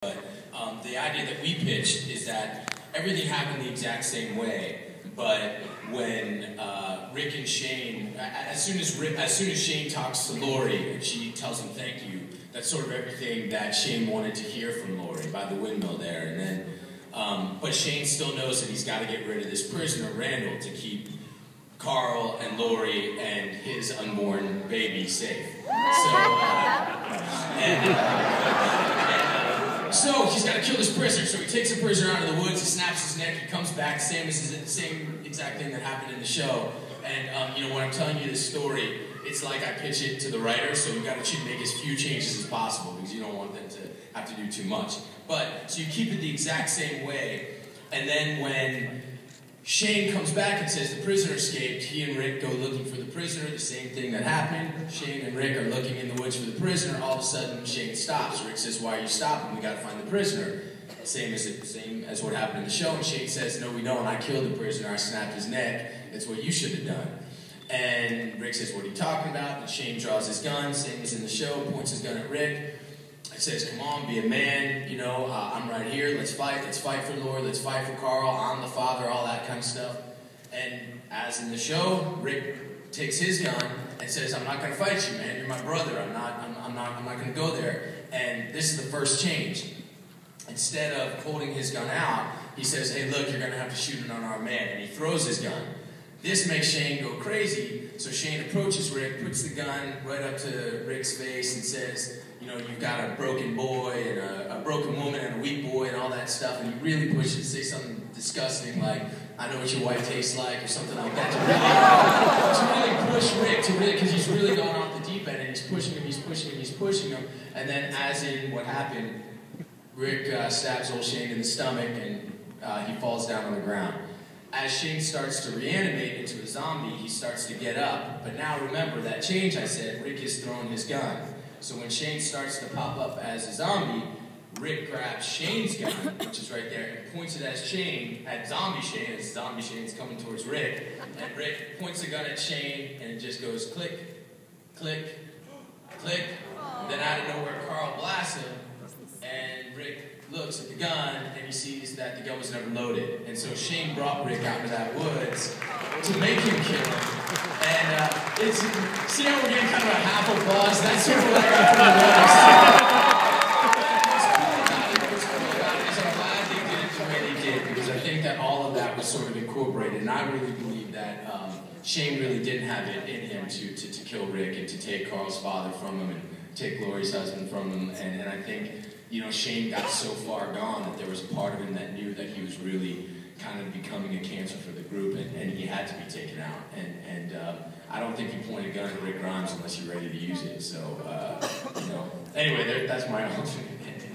But the idea that we pitched is that everything happened the exact same way, but when Rick and Shane, as soon as Shane talks to Lori and she tells him thank you, that's sort of everything that Shane wanted to hear from Lori by the windmill there. And then, but Shane still knows that he's got to get rid of this prisoner, Randall, to keep Carl and Lori and his unborn baby safe. So he's got to kill this prisoner. So he takes the prisoner out of the woods, he snaps his neck, he comes back, same exact thing that happened in the show. And you know, when I'm telling you this story, it's like I pitch it to the writer, so you got to make as few changes as possible because you don't want them to have to do too much. But so you keep it the exact same way, and then when Shane comes back and says the prisoner escaped, he and Rick go looking for the prisoner, the same thing that happened. Shane and Rick are looking in the woods for the prisoner. All of a sudden, Shane stops. Rick says, "Why are you stopping? We got to find the prisoner." Same as what happened in the show. And Shane says, "No, we don't. I killed the prisoner. I snapped his neck. That's what you should have done." And Rick says, "What are you talking about?" And Shane draws his gun, same as in the show, points his gun at Rick. It says, "Come on, be a man, you know, I'm right here, let's fight for Lori, let's fight for Carl, I'm the father," all that kind of stuff. And as in the show, Rick takes his gun and says, "I'm not going to fight you, man, you're my brother, I'm not going to go there." And this is the first change. Instead of holding his gun out, he says, "Hey, look, you're going to have to shoot an unarmed man," and he throws his gun. This makes Shane go crazy, so Shane approaches Rick, puts the gun right up to Rick's face and says, "You know, you've got a broken boy and a broken woman and a weak boy and all that stuff," and he really pushes, say something disgusting like, "I know what your wife tastes like," or something like that, to really push Rick, because he's really going off the deep end, and he's pushing him, and then as in what happened, Rick stabs old Shane in the stomach, and he falls down on the ground. As Shane starts to reanimate into a zombie, he starts to get up. But now remember, that change I said, Rick is throwing his gun. So when Shane starts to pop up as a zombie, Rick grabs Shane's gun, which is right there, and points it at zombie Shane, as zombie Shane's coming towards Rick. And Rick points the gun at Shane, and it just goes click, click, click. Then out of nowhere, Carl blasts him, and Rick looks at the gun, and he sees that the gun was never loaded. And so Shane brought Rick out into that woods to make him kill him. And see how we're getting kind of a half applause? That's sort of what I got from the What's cool about it is I'm glad they did it the way they did, because I think that all of that was sort of incorporated. And I really believe that Shane really didn't have it in him to kill Rick and to take Carl's father from him and take Lori's husband from him. And I think, you know, Shane got so far gone that there was a part of him that knew that he was really kind of becoming a cancer for the group, and he had to be taken out. And I don't think you point a gun at Rick Grimes unless you're ready to use it. So, you know, anyway, that's my alternate opinion.